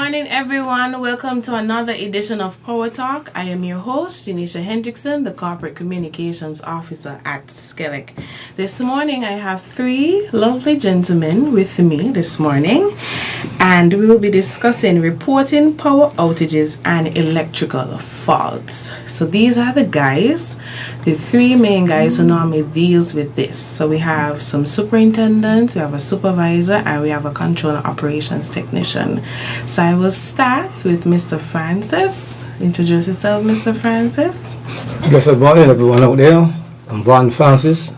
morning, everyone. Welcome to another edition of Power Talk. I am your host, Geniesha Hendrickson, the Corporate Communications Officer at SKELEC. This morning, I have three lovely gentlemen with me this morning, and we will be discussing reporting power outages and electrical faults. So these are the guys, the three main guys who normally deals with this. So we have some superintendents, we have a supervisor, and we have a control and operations technician. So I will start with Mr. Francis. Introduce yourself, Mr. Francis. Good morning, everyone out there. I'm Vaughn Francis,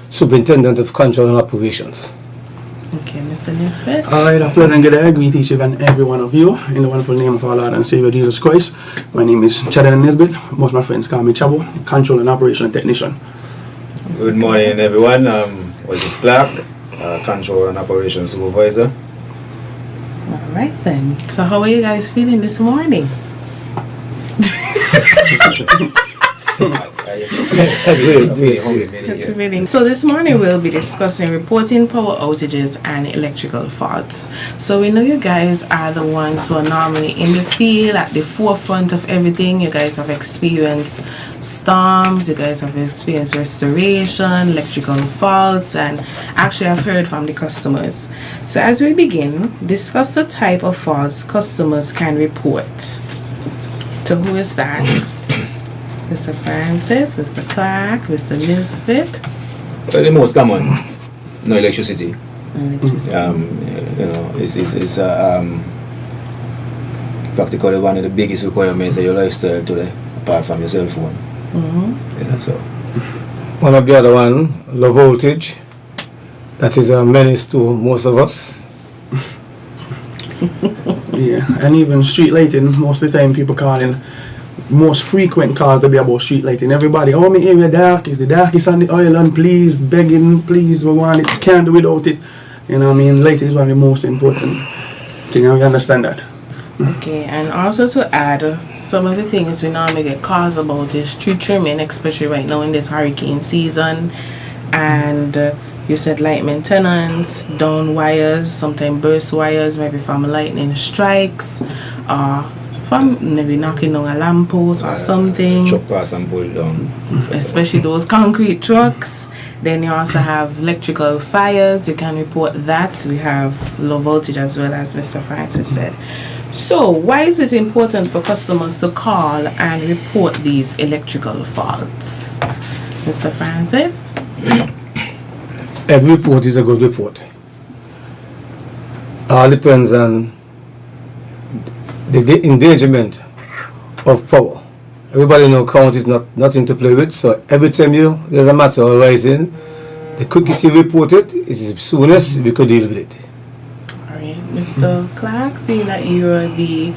Superintendent of Control and Operations. Okay, Mr. Nisbet. All right, a pleasant good day. Greet each and every one of you in the wonderful name of our Lord and Savior Jesus Christ. My name is Chadden Nisbet. Most of my friends call me Chabo, Control and Operation Technician. Good morning, everyone. Was it Clarke, Control and Operations Supervisor. All right then. So how are you guys feeling this morning? So this morning we'll be discussing reporting power outages and electrical faults. So we know you guys are the ones who are normally in the field at the forefront of everything. You guys have experienced storms, you guys have experienced restoration, electrical faults, and actually I've heard from the customers. So as we begin, discuss the type of faults customers can report. So who is that? Mr. Francis, Mr. Clarke, Mr. Nisbet. Well, the most common, no electricity. Electricity. It's practically one of the biggest requirements of your lifestyle today, apart from your cell phone. Mm-hmm. Yeah, so. One of the other one, low voltage. That is a menace to most of us. Yeah, and even street lighting, most of the time people calling, most frequent calls to be about street lighting. Everybody, oh, my area dark, is the darkest on the island, please, begging, please, we want it, can't do without it. You know what I mean? Lighting is one of the most important thing, and we understand that. Okay, and also to add, some of the things we normally get calls about is tree trimming, especially right now in this hurricane season, and you said light maintenance, down wires, sometimes burst wires, maybe from lightning strikes, or from maybe knocking down a lamppost or something. Truck pass and pull down. Especially those concrete trucks. Then you also have electrical fires. You can report that. We have low voltage as well, as Mr. Francis said. So why is it important for customers to call and report these electrical faults? Mr. Francis? Every report is a good report. All depends on the endangerment of power. Everybody knows count is nothing to play with, so every time there's a matter arising, the quickest you report it is the soonest we could deal with it. Alright, Mr. Clarke, seeing that you're the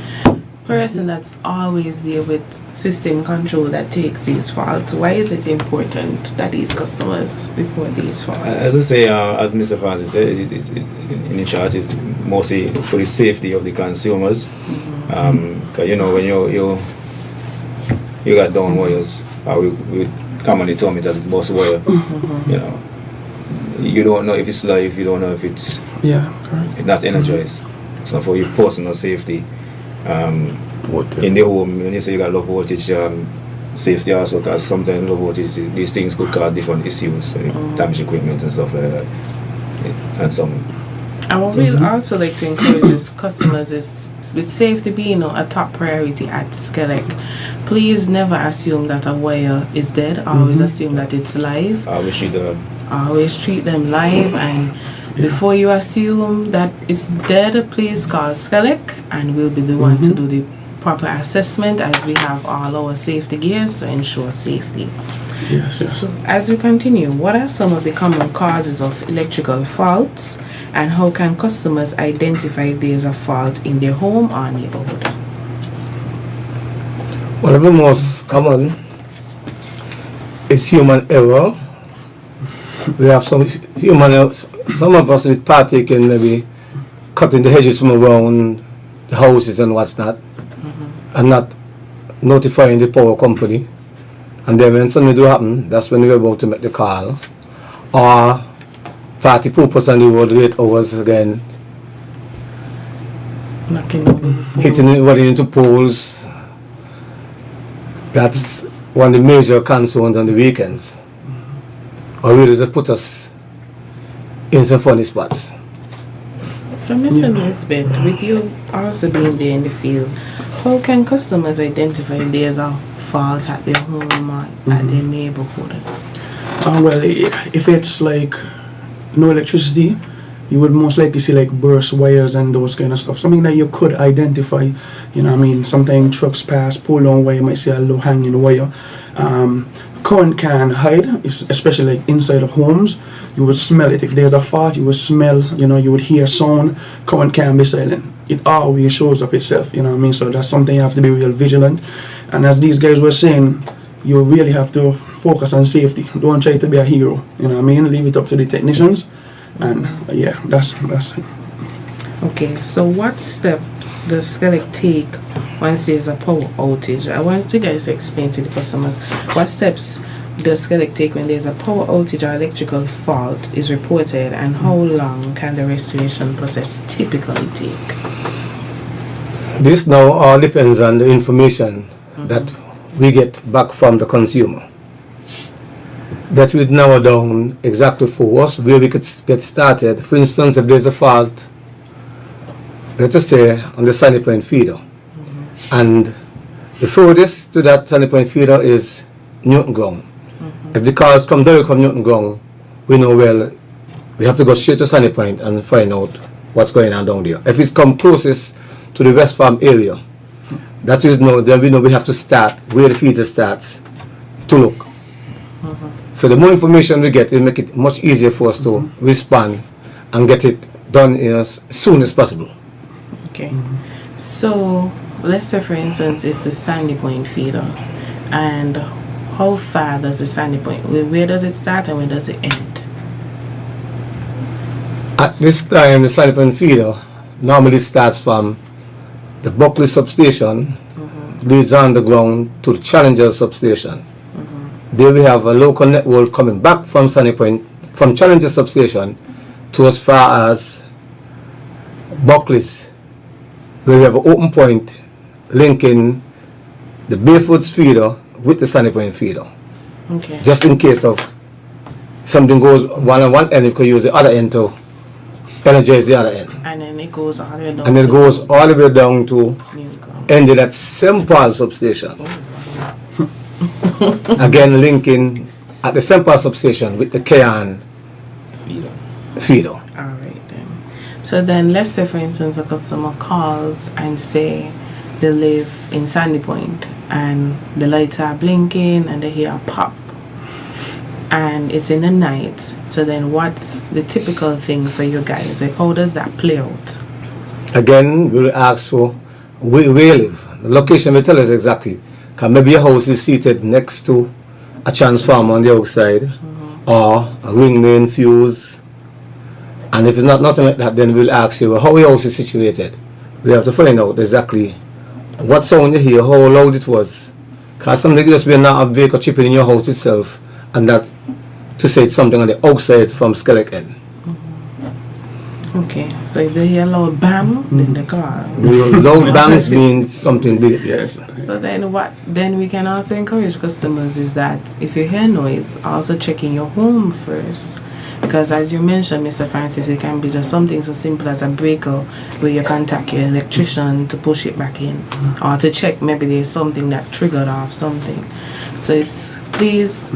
person that's always there with system control that takes these faults, why is it important that these customers report these faults? As I say, as Mr. Francis said, in the chart is mostly for the safety of the consumers. Cause you know when you got down wires, we commonly term it as bus wire. You know, you don't know if it's live, you don't know if it's not energized. So for your personal safety, in the home, when you say you got low voltage safety also, because sometimes low voltage, these things could cause different issues, damage equipment and stuff like that, and some. And what we'd also like to encourage is customers is, with safety being a top priority at SKELEC, please never assume that a wire is dead. Always assume that it's live. Always treat them live, and before you assume that it's dead, please call SKELEC and we'll be the one to do the proper assessment, as we have all our safety gears to ensure safety. Yes. So as we continue, what are some of the common causes of electrical faults, and how can customers identify if there's a fault in their home or neighborhood? One of the most common is human error. We have some of us will partake in maybe cutting the hedges from around the houses and what's not, and not notifying the power company. And then when something do happen, that's when we're about to make the call. Or party purpose on the road 8 hours again. Knocking on the hitting anybody into poles. That's one of the major concerns on the weekends. Or really just put us in some funny spots. So, Mr. Lisbeth, with you also being there in the field, how can customers identify if there's a fault at their home or at their neighborhood? Well, if it's like no electricity, you would most likely see like burst wires and those kind of stuff. Something that you could identify, you know what I mean? Sometimes trucks pass, pull on wire, you might see a low hanging wire. Current can hide, especially like inside of homes. You would smell it. If there's a fault, you would smell, you know, you would hear sound. Current can be silent. It always shows up itself, you know what I mean? So that's something you have to be real vigilant. And as these guys were saying, you really have to focus on safety. Don't try to be a hero, you know what I mean? Leave it up to the technicians. And yeah, that's it. Okay, so what steps does SKELEC take once there's a power outage? I want you guys to explain to the customers what steps does SKELEC take when there's a power outage or electrical fault is reported, and how long can the restoration process typically take? This now all depends on the information that we get back from the consumer. That will narrow down exactly for us where we could get started. For instance, if there's a fault, let's just say on the Sandy Point feeder, and the furthest to that Sandy Point feeder is Newton Ground. If the cars come direct from Newton Ground, we know well we have to go straight to Sandy Point and find out what's going on down there. If it's come closest to the West Farm area, that is no, then we know we have to start where the feeder starts to look. So the more information we get, it will make it much easier for us to respond and get it done as soon as possible. Okay. So let's say, for instance, it's the Sandy Point feeder, and how far does the Sandy Point, where does it start and where does it end? At this time, the Sandy Point feeder normally starts from the Buckley substation, leads underground to the Challenger substation. There we have a local network coming back from Sandy Point, from Challenger substation to as far as Buckley's, where we have an open point linking the Barefoots feeder with the Sandy Point feeder. Okay. Just in case of something goes one on one end, you could use the other end to energize the other end. And then it goes all the way down. And it goes all the way down to Newcomb. ending at St. Paul substation. Again, linking at the St. Paul substation with the Kayan feeder. Alright then. So then let's say, for instance, a customer calls and say they live in Sandy Point and the lights are blinking and they hear a pop and it's in the night. So then what's the typical thing for you guys? Like, how does that play out? Again, we'll ask for where you live. The location will tell us exactly. Because maybe your house is seated next to a transformer on the outside, or a ring main fuse. And if it's not nothing like that, then we'll ask you how your house is situated. We have to find out exactly what sound you hear, how loud it was. Because something just be not a vehicle chipping in your house itself, and that to say it's something on the outside from SKELEC end. Okay, so if they hear loud bang, then they call. Loud bangs means something big, yes. So then what then we can also encourage customers is that if you hear noise, also check in your home first. Because as you mentioned, Mr. Francis, it can be just something so simple as a breaker where you contact your electrician to push it back in, or to check maybe there's something that triggered off something. So it's please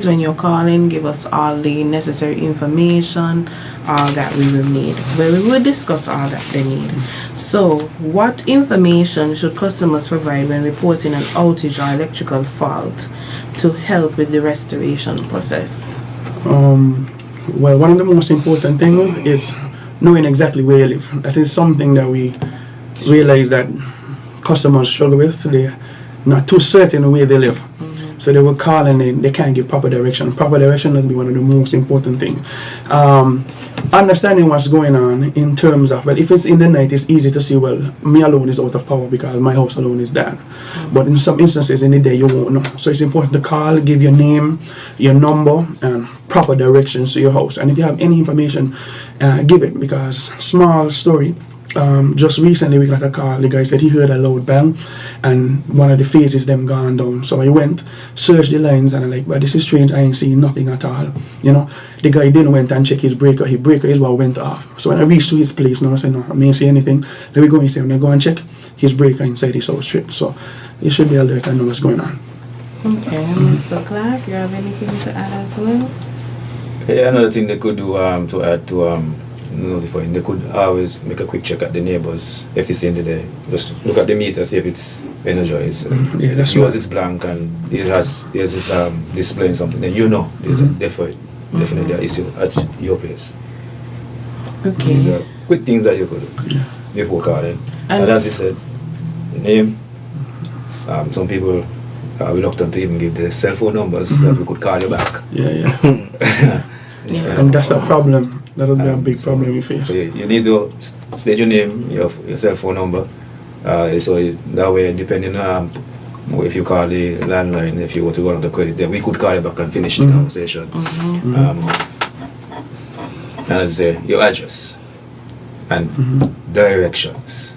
when you're calling, give us all the necessary information, all that we will need. Where we will discuss all that they need. So what information should customers provide when reporting an outage or electrical fault to help with the restoration process? Well, one of the most important things is knowing exactly where you live. That is something that we realize that customers struggle with. They're not too certain where they live. So they will call and they can't give proper direction. Proper direction has been one of the most important things. Understanding what's going on in terms of, well, if it's in the night, it's easy to see, well, me alone is out of power because my house alone is down. But in some instances in the day, you won't know. So it's important to call, give your name, your number, and proper directions to your house. And if you have any information, give it, because small story, just recently we got a call. The guy said he heard a loud bang and one of the phases them gone down. So I went, searched the lines, and I'm like, but this is strange, I ain't seen nothing at all. You know, the guy then went and checked his breaker. His breaker is what went off. So when I reached to his place, now I said, no, I ain't see anything. Then we go and say, when I go and check, his breaker inside his house strip. So you should be alert and know what's going on. Okay, Mr. Clarke, you have anything to add as well? Yeah, another thing they could do to add to notifying, they could always make a quick check at the neighbors if it's in the day. Just look at the meter, see if it's energized. Yeah, that's yours is blank and it has displaying something, then you know there's a definitely an issue at your place. Okay. These are quick things that you could do before calling. And as you said, name. Some people are reluctant to even give the cell phone numbers that we could call you back. Yeah. Yes. And that's a problem. That would be a big problem we face. So you need to state your name, your cell phone number. So that way, depending on if you call the landline, if you want to go on the credit, then we could call you back and finish the conversation. And as I say, your address and directions.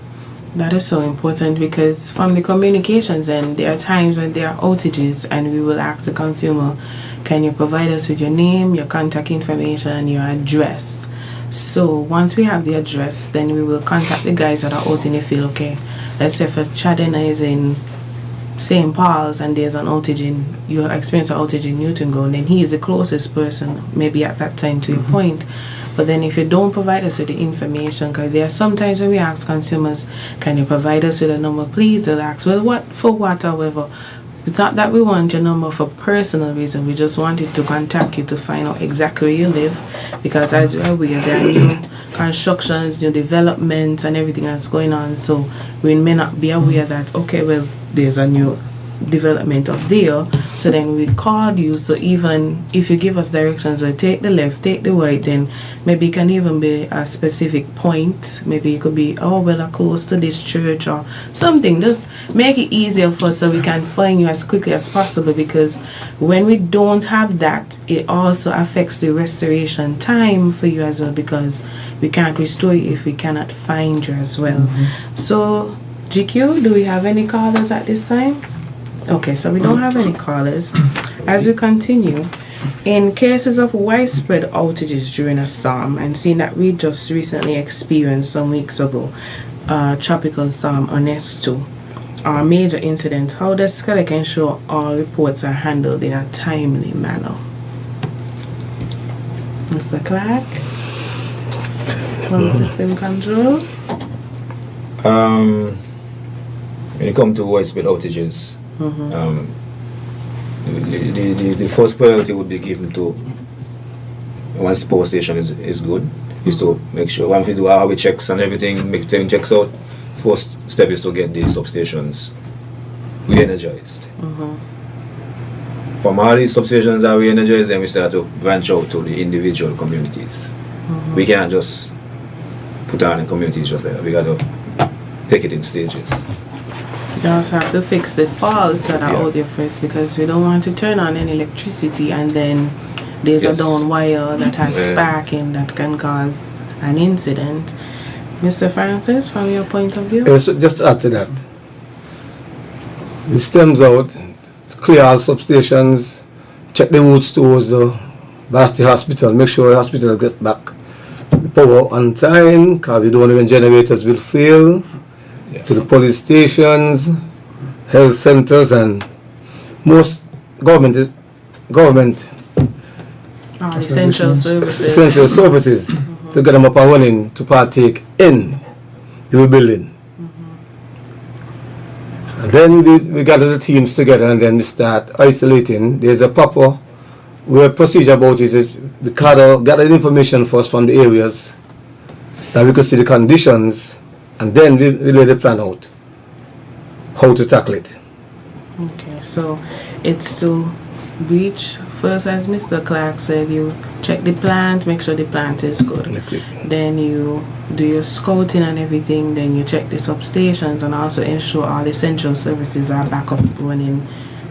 That is so important because from the communications end, there are times when there are outages and we will ask the consumer, can you provide us with your name, your contact information, your address? So once we have the address, then we will contact the guys that are out in the field. Okay, let's say if a Chadena is in St. Paul's and there's an outage you experience an outage in Newton Gold, then he is the closest person maybe at that time to your point. But then if you don't provide us with the information, because there are sometimes when we ask consumers, can you provide us with a number, please, they'll ask, well, what, for what, however. It's not that we want your number for personal reason. We just wanted to contact you to find out exactly where you live. Because as we're aware, there are new constructions, new developments and everything that's going on. So we may not be aware that, okay, well, there's a new development up there. So then we called you. So even if you give us directions, well, take the left, take the right, then maybe it can even be a specific point. Maybe it could be, oh, well, close to this church or something. Just make it easier for us so we can find you as quickly as possible, because when we don't have that, it also affects the restoration time for you as well, because we can't restore you if we cannot find you as well. So GQ, do we have any callers at this time? Okay, so we don't have any callers. As we continue, in cases of widespread outages during a storm, and seeing that we just recently experienced some weeks ago, tropical storm Ernesto, or a major incident, how does SKELEC ensure all reports are handled in a timely manner? Mr. Clarke, from system control. When it comes to widespread outages, the first priority would be given to, once the power station is good, is to make sure, once we do our checks and everything, make everything checks out, first step is to get the substations re-energized. From all these substations that we energize, then we start to branch out to the individual communities. We can't just put on in communities just like that. We got to take it in stages. You also have to fix the faults that are out there first, because we don't want to turn on any electricity and then there's a down wire that has sparking that can cause an incident. Mr. Francis, from your point of view? Yes, just add to that. The stems out, clear all substations, check the routes towards the Basti Hospital, make sure the hospital gets back the power on time, because we don't even generators will fail. To the police stations, health centers, and most government essential services to get them up and running to partake in the rebuilding. And then we gather the teams together and then we start isolating. There's a proper procedure about it. We gather the information first from the areas that we could see the conditions, and then we lay the plan out how to tackle it. Okay, so it's to reach first, as Mr. Clarke said, you check the plant, make sure the plant is good. Then you do your scouting and everything, then you check the substations and also ensure all essential services are back up running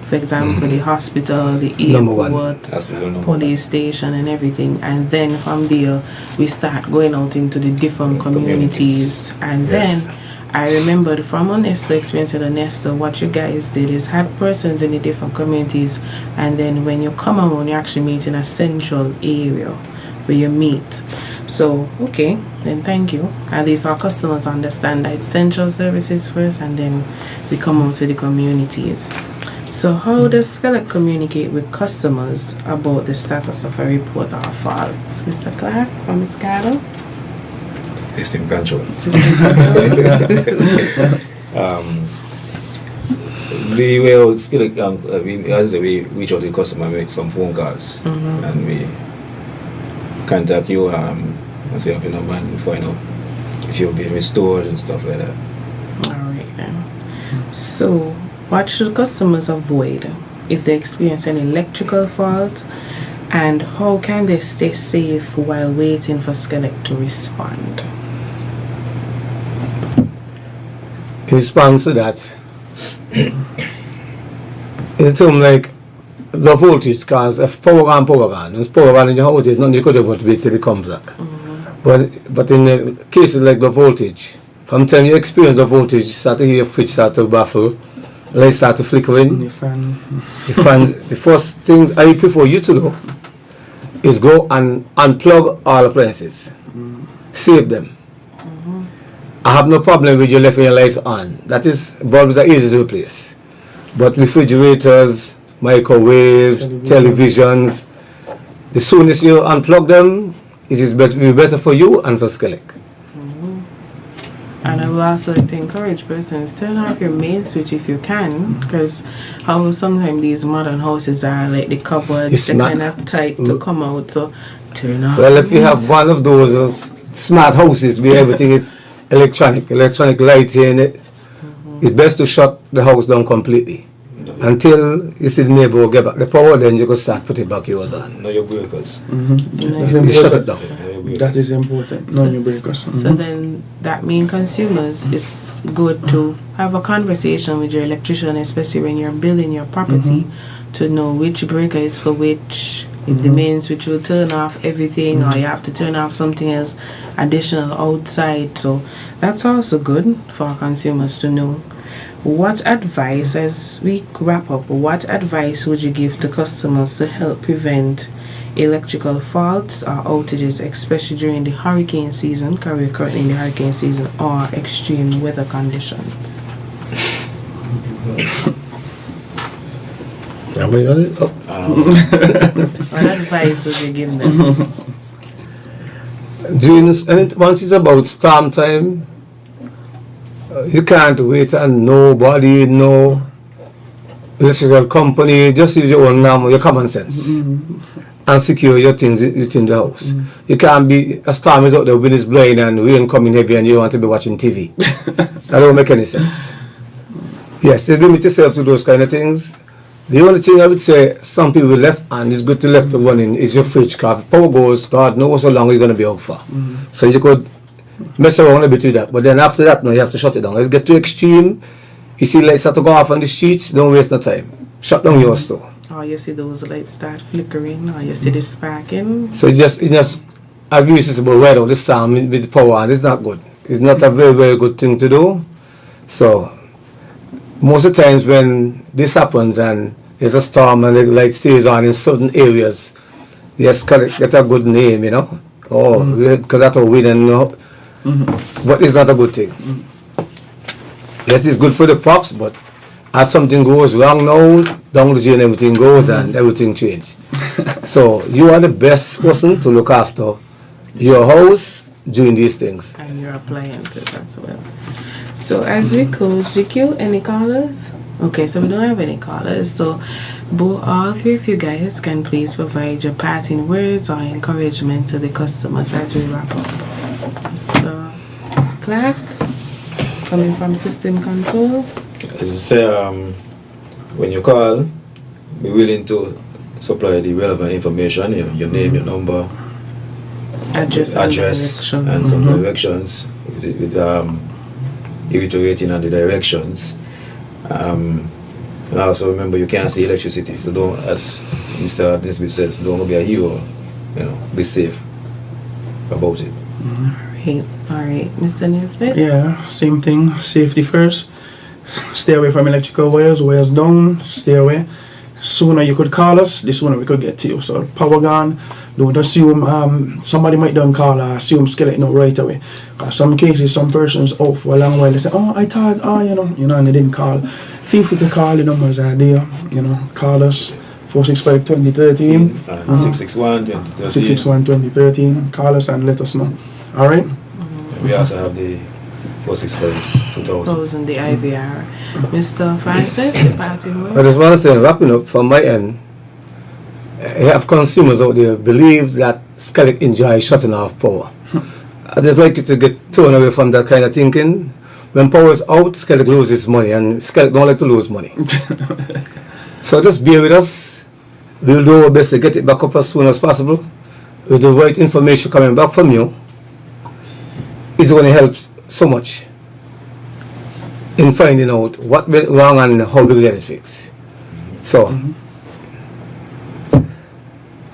For example, the hospital, the Number one. airport, Hospital number police station and everything. And then from there, we start going out into the different communities. And Yes. then I remembered from our Nesta experience with Nesta, what you guys did is had persons in the different communities. And then when you come around, you actually meet in a central area where you meet. So, okay, then thank you. At least our customers understand that it's central services first and then we come out to the communities. So how does SKELEC communicate with customers about the status of a report or faults? Mr. Clarke from its cattle? System control. The way out SKELEC, we reach out to the customer, make some phone calls, and we contact you once we have your number and find out if you'll be restored and stuff like that. Alright then. So what should customers avoid if they experience an electrical fault, and how can they stay safe while waiting for SKELEC to respond? In response to that, it's like the voltage, because if power gone, it's power gone in your house, there's nothing you could do about it till it comes back. But in the cases like the voltage, from the time you experience the voltage, you start to hear your fridge start to baffle, lights start to flickering. The fan. The first thing I prefer you to do is go and unplug all appliances. Save them. I have no problem with you leaving your lights on. That is, bulbs are easy to replace. But refrigerators, microwaves, televisions, the soonest you unplug them, it is better for you and for SKELEC. And I will also like to encourage persons, turn off your main switch if you can, because how sometimes these modern houses are, like the cupboards, they're kind of tight to come out, so turn off. Well, if you have one of those smart houses where everything is electronic lighting, it's best to shut the house down completely. Until you see the neighbor get back the power, then you can start putting back yours on. Know your breakers. You shut it down. That is important. Know your breakers. So then that means consumers, it's good to have a conversation with your electrician, especially when you're building your property, to know which breaker is for which. If the main switch will turn off everything, or you have to turn off something else additional outside. So that's also good for consumers to know. What advice, as we wrap up, what advice would you give to customers to help prevent electrical faults or outages, especially during the hurricane season, because we're currently in the hurricane season, or extreme weather conditions? What advice would you give them? Once it's about storm time, you can't wait on nobody, no electrical company. Just use your own your common sense, and secure your things within the house. You can't be, a storm is out there, wind is blowing and rain coming heavy and you want to be watching TV. That don't make any sense. Yes, just limit yourself to those kind of things. The only thing I would say, some people left, and it's good to left the running, is your fridge. Because if power goes, God knows how long you're going to be out for. So you could mess around a bit with that. But then after that, no, you have to shut it down. If it get too extreme, you see lights start to go off on the streets, don't waste no time. Shut down your store. Or you see those lights start flickering, or you see the sparking. So it's just as we used to say about right out the storm with the power, and it's not good. It's not a very, very good thing to do. So most of the times when this happens and there's a storm and the light stays on in certain areas, yes, get a good name, you know. Oh, because that's a win, and but it's not a good thing. Yes, it's good for the props, but as something goes wrong now, down the drain everything goes and everything changes. So you are the best person to look after your house during these things. And your appliances as well. So as we close, GQ, any callers? Okay, so we don't have any callers. So all three of you guys can please provide your parting words or encouragement to the customers as we wrap up. So Clarke, coming from System Control. As I say, when you call, be willing to supply the relevant information, your name, your number, address and some directions, with reiterating on the directions. And And also remember, you can't see electricity, so don't, as Mr. Nisby says, don't be a hero. Be safe about it. All right, Mr. Nisbet. Yeah, same thing. Safety first. Stay away from electrical wires down. Stay away. Sooner you could call us, the sooner we could get to you. So power gone. Don't assume somebody might don't call or assume SKELEC no right away. Some cases, some persons out for a long while. They say, I thought, and they didn't call. Feel free to call. The numbers are there. Call us 465-2013. 661-2013. 661-2013. Call us and let us know. All right. We also have the 465-2000. The IVR. Mr. Francis, your party word? I just want to say, wrapping up from my end, I have consumers out there believe that SKELEC enjoys shutting off power. I just like you to get thrown away from that kind of thinking. When power is out, SKELEC loses money, and SKELEC don't like to lose money. So just bear with us. We'll do our best to get it back up as soon as possible. With the right information coming back from you, it's going to help so much in finding out what went wrong and how we get it fixed. So,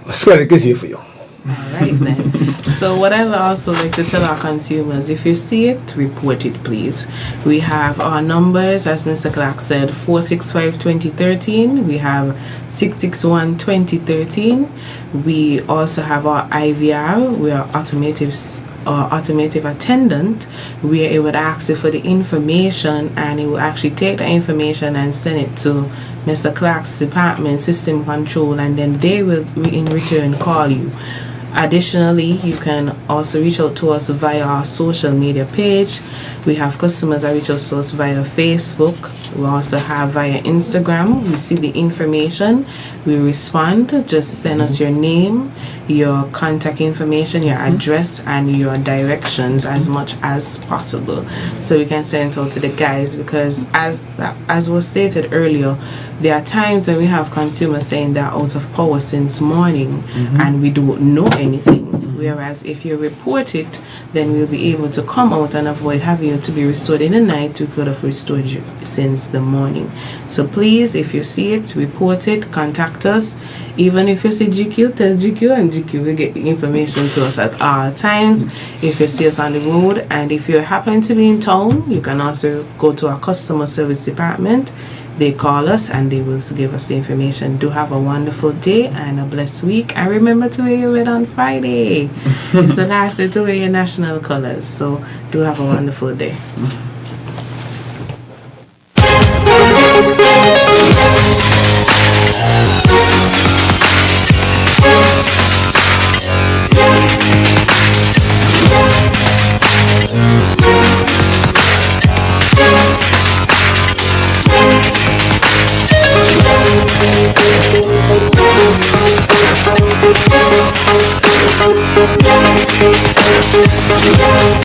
SKELEC is here for you. Alright then. So what I would also like to tell our consumers, if you see it, report it please. We have our numbers, as Mr. Clarke said, 465-2013. We have 661-2013. We also have our IVR, we are automotive attendant, where it would ask you for the information, and it will actually take the information and send it to Mr. Clarke's department, system control, and then they will in return call you. Additionally, you can also reach out to us via our social media page. We have customers that reach out to us via Facebook. We also have via Instagram. We see the information, we respond. Just send us your name, your contact information, your address, and your directions as much as possible, so we can send it out to the guys. Because as was stated earlier, there are times when we have consumers saying they're out of power since morning, and we don't know anything. Whereas if you report it, then we'll be able to come out and avoid having you to be restored in the night. We could have restored you since the morning. So please, if you see it, report it, contact us. Even if you see GQ, tell GQ, and GQ will get the information to us at all times. If you see us on the road, and if you happen to be in town, you can also go to our customer service department. They call us and they will give us the information. Do have a wonderful day and a blessed week. And remember to wear your red on Friday. It's the last day to wear your national colors. So do have a wonderful day. Yeah.